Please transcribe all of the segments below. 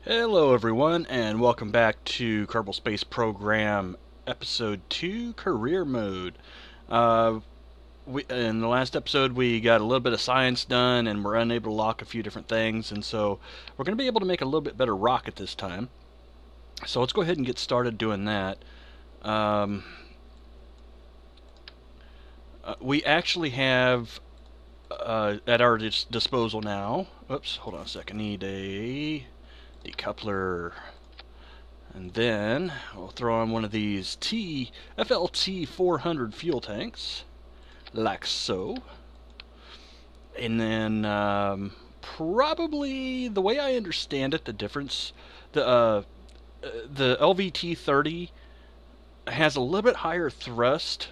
Hello everyone, and welcome back to Kerbal Space Program Episode 2, Career Mode. Uh, in the last episode we got a little bit of science done and we're unable to lock a few different things, and so we're going to be able to make a little bit better rocket this time. So let's go ahead and get started doing that. Um, we actually have at our disposal now, oops, hold on a second, need a decoupler. And then we'll throw on one of these FLT 400 fuel tanks, like so. And then probably, the way I understand it, the difference, the LVT 30 has a little bit higher thrust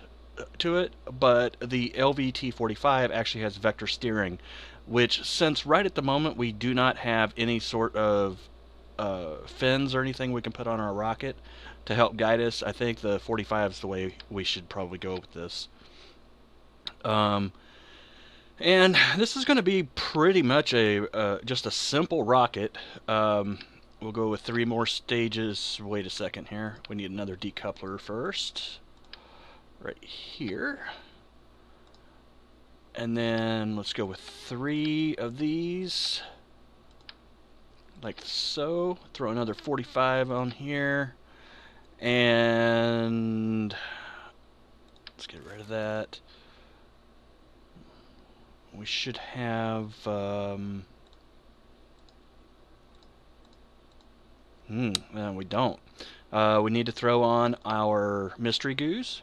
to it, but the LVT 45 actually has vector steering, which, since right at the moment we do not have any sort of fins or anything we can put on our rocket to help guide us, I think the 45 is the way we should probably go with this. And this is going to be pretty much just a simple rocket. We'll go with 3 more stages. Wait a second here. We need another decoupler first. Right here. And then let's go with 3 of these. Like so. Throw another 45 on here. And let's get rid of that. We should have no, we don't. We need to throw on our mystery goos.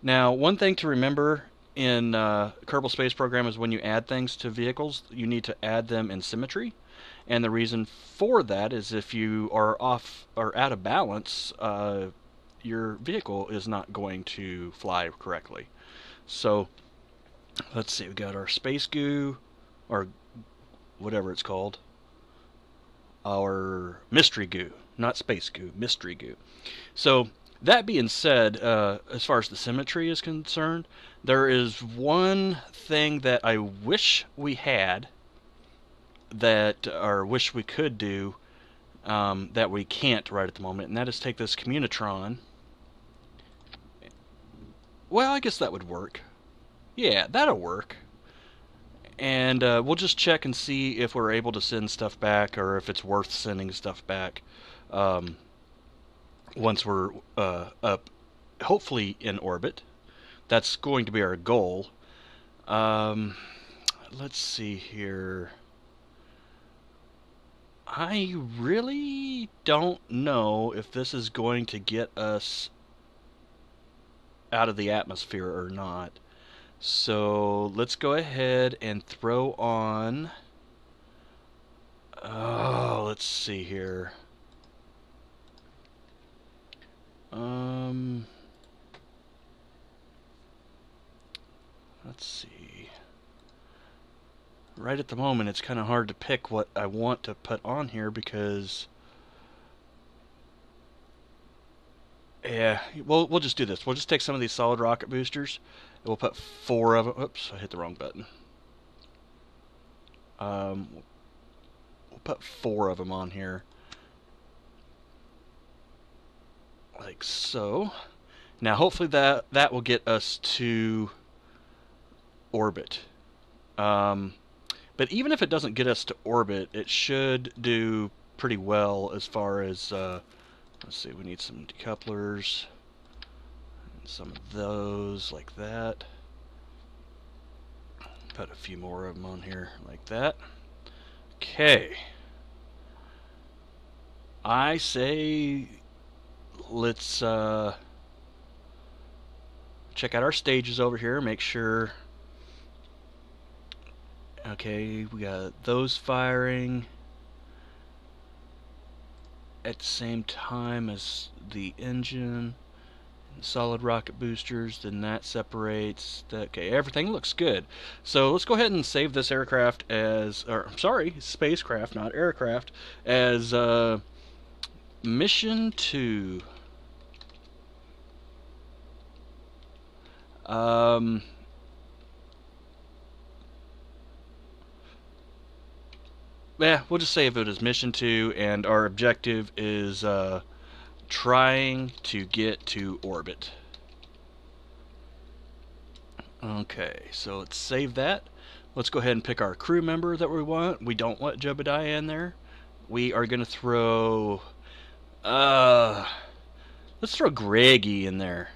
Now, one thing to remember in Kerbal Space Program is when you add things to vehicles, you need to add them in symmetry. And the reason for that is if you are off or out of balance, your vehicle is not going to fly correctly. So let's see, we got our space goo, or whatever it's called, our mystery goo, not space goo, mystery goo. So that being said, as far as the symmetry is concerned, there is one thing that I wish we had, or wish we could do, that we can't right at the moment, and that is take this communitron. Well, I guess that would work. Yeah, that'll work. And we'll just check and see if we're able to send stuff back, or if it's worth sending stuff back once we're up, hopefully in orbit. That's going to be our goal. Let's see here. I really don't know if this is going to get us out of the atmosphere or not. So let's go ahead and throw on. Oh, let's see here. Let's see. Right at the moment, it's kind of hard to pick what I want to put on here because, yeah, we'll just do this. We'll just take some of these solid rocket boosters, and we'll put 4 of them. Oops, I hit the wrong button. We'll put 4 of them on here, like so. Now, hopefully that will get us to orbit. But even if it doesn't get us to orbit, it should do pretty well as far as, let's see, we need some decouplers, and some of those, like that. Put a few more of them on here, like that. Okay. I say let's check out our stages over here, make sure. Okay, we got those firing at the same time as the engine, solid rocket boosters, then that separates. Okay, everything looks good. So let's go ahead and save this aircraft as, or sorry, spacecraft, not aircraft, as mission 2. Yeah, we'll just save it as mission 2, and our objective is trying to get to orbit. Okay, so let's save that. Let's go ahead and pick our crew member that we want. We don't want Jebediah in there. We are going to throw... let's throw Greggy in there.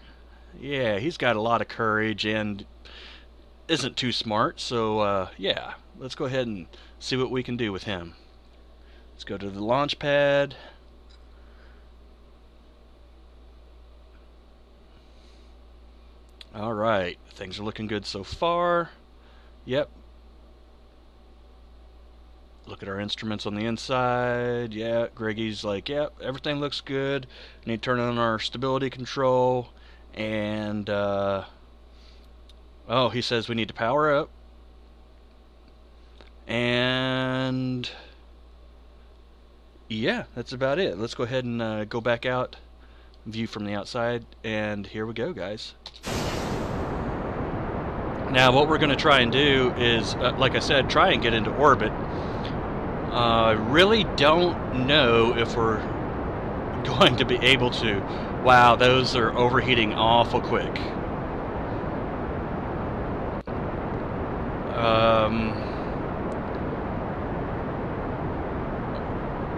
Yeah, he's got a lot of courage and isn't too smart, so yeah, let's go ahead and see what we can do with him. Let's go to the launch pad. Alright, things are looking good so far. Yep. Look at our instruments on the inside. Yeah, Greggy's like, yep, everything looks good. Need to turn on our stability control. And, oh, he says we need to power up. And, yeah, that's about it. Let's go ahead and go back out, view from the outside, and here we go, guys. Now, what we're going to try and do is, like I said, try and get into orbit. I really don't know if we're going to be able to. Wow, those are overheating awful quick.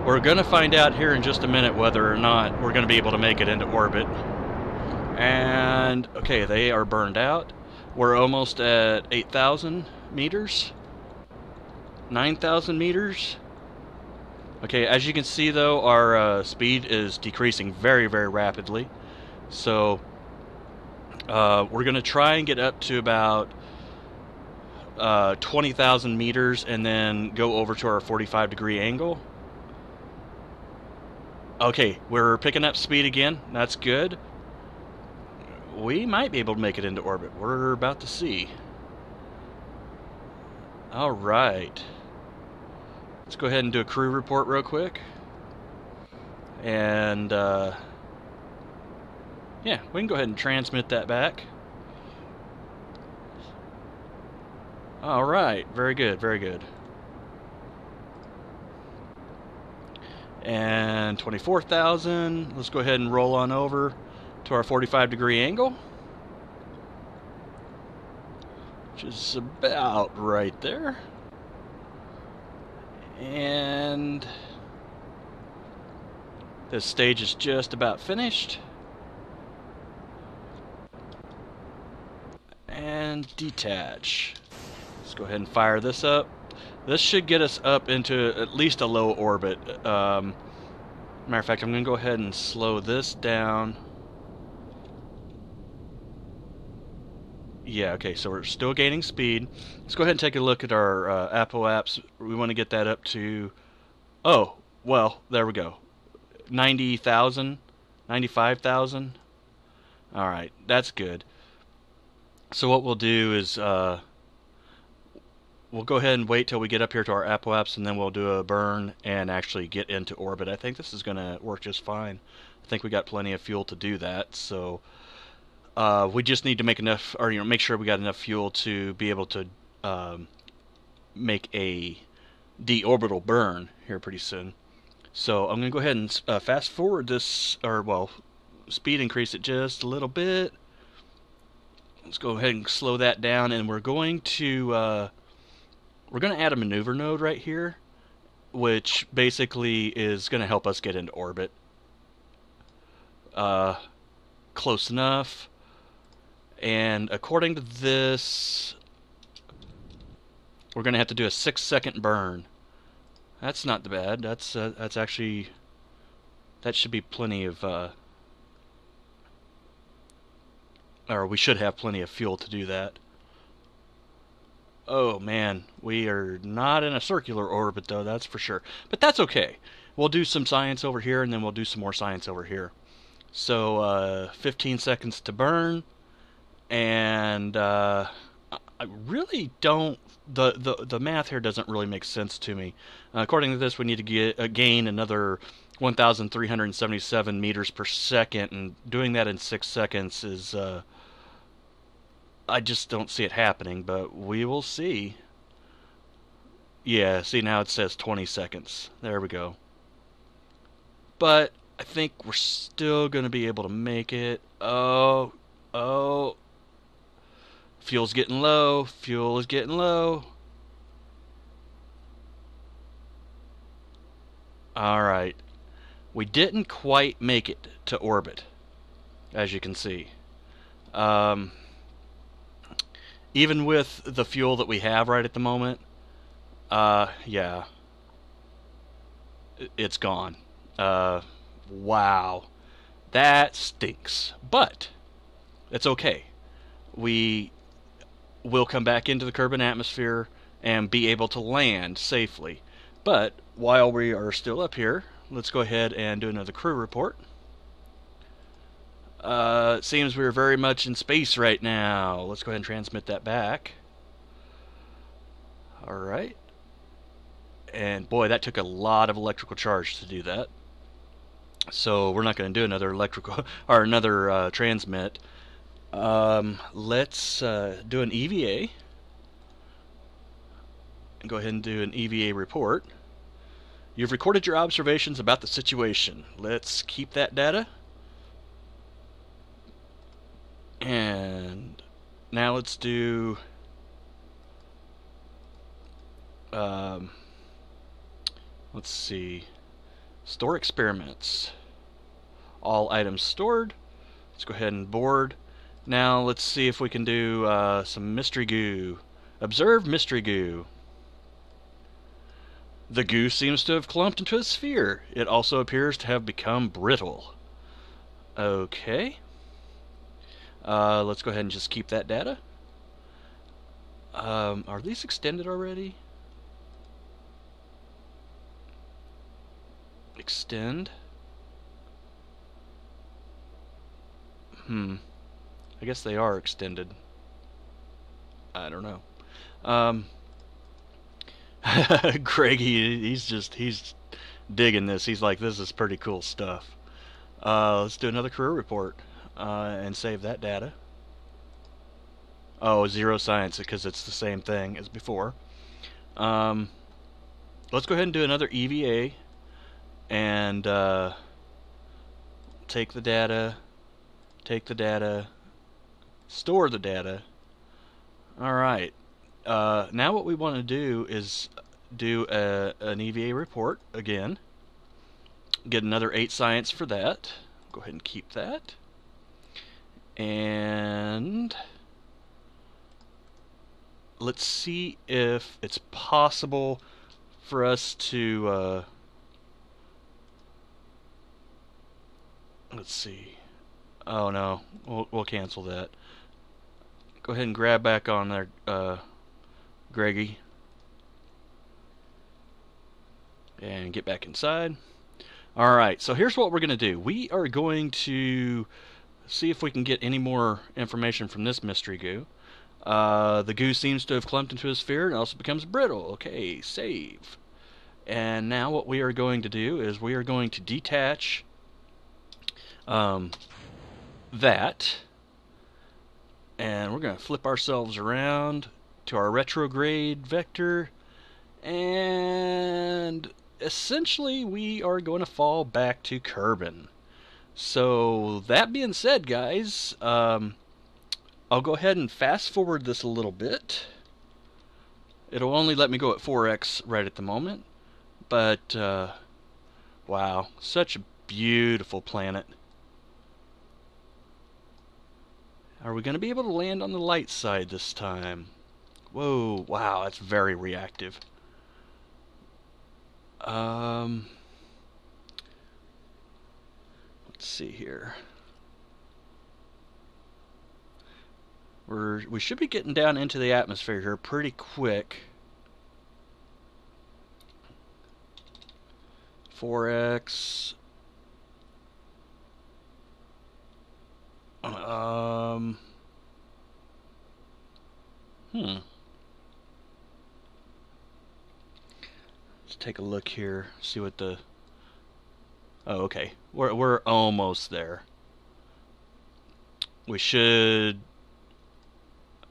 We're going to find out here in just a minute whether or not we're going to be able to make it into orbit. And, okay, they are burned out. We're almost at 8,000 meters. 9,000 meters. Okay, as you can see though, our speed is decreasing very, very rapidly. So, we're going to try and get up to about 20,000 meters and then go over to our 45-degree angle. Okay, we're picking up speed again. That's good. We might be able to make it into orbit. We're about to see. Alright. Let's go ahead and do a crew report real quick. And, yeah, we can go ahead and transmit that back. Alright, very good, very good. And 24,000. Let's go ahead and roll on over to our 45-degree angle, which is about right there. And this stage is just about finished. And detach. Let's go ahead and fire this up. This should get us up into at least a low orbit. Matter of fact, I'm going to go ahead and slow this down. Yeah, okay, so we're still gaining speed. Let's go ahead and take a look at our apoaps. We want to get that up to, oh, well, there we go. 90,000, 95,000. Alright, that's good. So what we'll do is, we'll go ahead and wait till we get up here to our apoaps, and then we'll do a burn and actually get into orbit. I think this is going to work just fine. I think we got plenty of fuel to do that, so we just need to make enough, or make sure we got enough fuel to be able to make a deorbital burn here pretty soon. So I'm going to go ahead and fast forward this, or well, speed increase it just a little bit. Let's go ahead and slow that down, and we're going to add a maneuver node right here, which basically is going to help us get into orbit. Close enough. And according to this, we're going to have to do a 6-second burn. That's not bad. That's actually, that should be plenty of, or we should have plenty of fuel to do that. Oh man, we are not in a circular orbit though, that's for sure. But that's okay. We'll do some science over here, and then we'll do some more science over here. So 15 seconds to burn. And I really don't, the math here doesn't really make sense to me. According to this, we need to gain another 1,377 meters per second, and doing that in 6 seconds is, I just don't see it happening, but we will see. Yeah, see now it says 20 seconds. There we go. But I think we're still going to be able to make it. Oh, oh. Fuel's getting low. Fuel is getting low. Alright. We didn't quite make it to orbit, as you can see. Um, Even with the fuel that we have right at the moment, yeah, it's gone. Uh, wow. That stinks. But it's okay. We will come back into the Kerbal atmosphere and be able to land safely. But while we are still up here, let's go ahead and do another crew report. It seems we're very much in space right now. Let's go ahead and transmit that back. Alright. And boy, that took a lot of electrical charge to do that. So we're not going to do another electrical or another transmit. Let's do an EVA. And go ahead and do an EVA report. You've recorded your observations about the situation. Let's keep that data. And now let's do let's see, store experiments. All items stored. Let's go ahead and board. Now let's see if we can do some mystery goo. Observe mystery goo. The goo seems to have clumped into a sphere. It also appears to have become brittle. Okay. Let's go ahead and just keep that data. Are these extended already? Extend. I guess they are extended. I don't know. Greg, he's digging this. He's like, this is pretty cool stuff. Let's do another career report and save that data. Oh, zero science because it's the same thing as before. Let's go ahead and do another EVA and take the data, store the data. Alright. Now what we want to do is do an EVA report again. Get another 8 science for that. Go ahead and keep that. And let's see if it's possible for us to let's see. Oh no, we'll cancel that. Go ahead and grab back on there, Greggy, and get back inside. Alright, so here's what we're going to do. We are going to see if we can get any more information from this mystery goo. The goo seems to have clumped into a sphere and also becomes brittle. Okay, save. And now what we are going to do is we are going to detach that, and we're going to flip ourselves around to our retrograde vector, and essentially we are going to fall back to Kerbal. So that being said, guys, I'll go ahead and fast forward this a little bit. It'll only let me go at 4x right at the moment, but wow, such a beautiful planet. Are we going to be able to land on the light side this time? Whoa, wow, that's very reactive. Let's see here. We should be getting down into the atmosphere here pretty quick. 4x. Let's take a look here. See what the. Oh, okay. We're almost there. We should.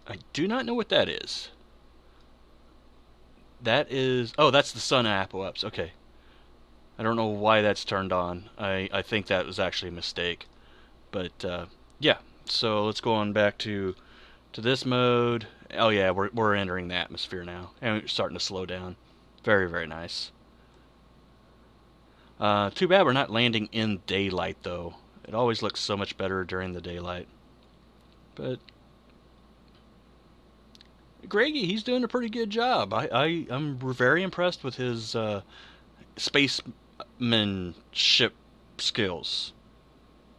I do not know what that is. That is... Oh, that's the sun apoapse. Okay. I don't know why that's turned on. I think that was actually a mistake. But, yeah. So let's go on back to this mode. Oh, yeah, we're entering the atmosphere now. And we're starting to slow down. Very, very nice. Too bad we're not landing in daylight, though. It always looks so much better during the daylight. But Greggy, he's doing a pretty good job. I'm very impressed with his spacemanship skills.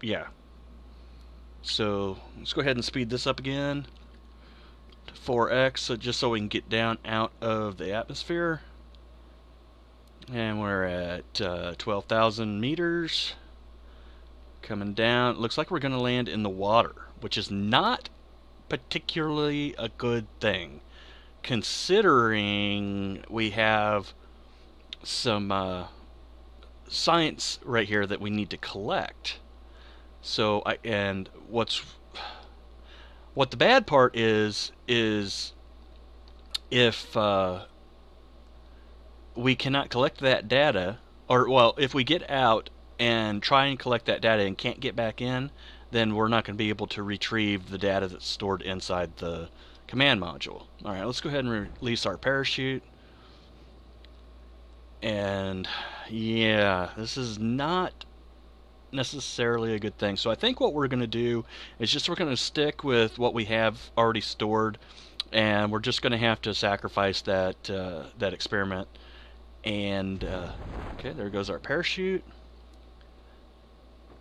Yeah. So let's go ahead and speed this up again to 4x, just so we can get down out of the atmosphere. And we're at 12,000 meters. Coming down. It looks like we're going to land in the water, which is not particularly a good thing, considering we have some science right here that we need to collect. So, what the bad part is if we cannot collect that data, or, well, if we get out and try and collect that data and can't get back in, then we're not going to be able to retrieve the data that's stored inside the command module. Alright, let's go ahead and release our parachute. And yeah, this is not necessarily a good thing. So I think what we're going to do is just we're going to stick with what we have already stored, and we're just going to have to sacrifice that that experiment. And okay, there goes our parachute.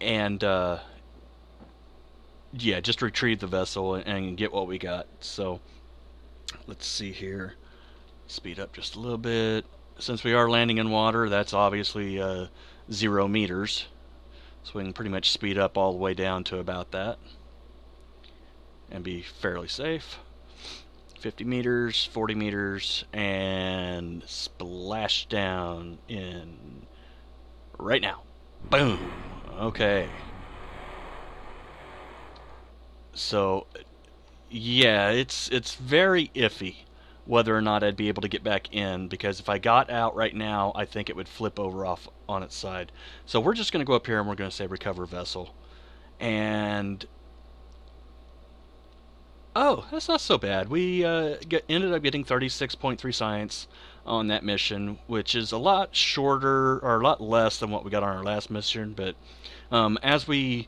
And yeah, just retrieve the vessel and get what we got. So let's see here. Speed up just a little bit. Since we are landing in water, that's obviously 0 meters. So we can pretty much speed up all the way down to about that and be fairly safe. 50 meters, 40 meters, and splash down in right now. Boom. Okay. So, yeah, it's very iffy whether or not I'd be able to get back in, because if I got out right now, I think it would flip over off on its side. So we're just going to go up here and we're going to say recover vessel. And oh, that's not so bad. We ended up getting 36.3 science on that mission, which is a lot shorter, or a lot less than what we got on our last mission. But as we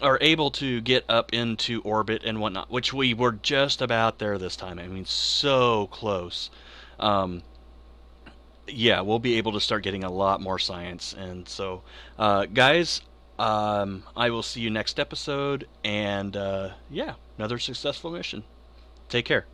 are able to get up into orbit and whatnot, which we were just about there this time. I mean, so close. Yeah, we'll be able to start getting a lot more science. And so, guys, I will see you next episode. And yeah, another successful mission. Take care.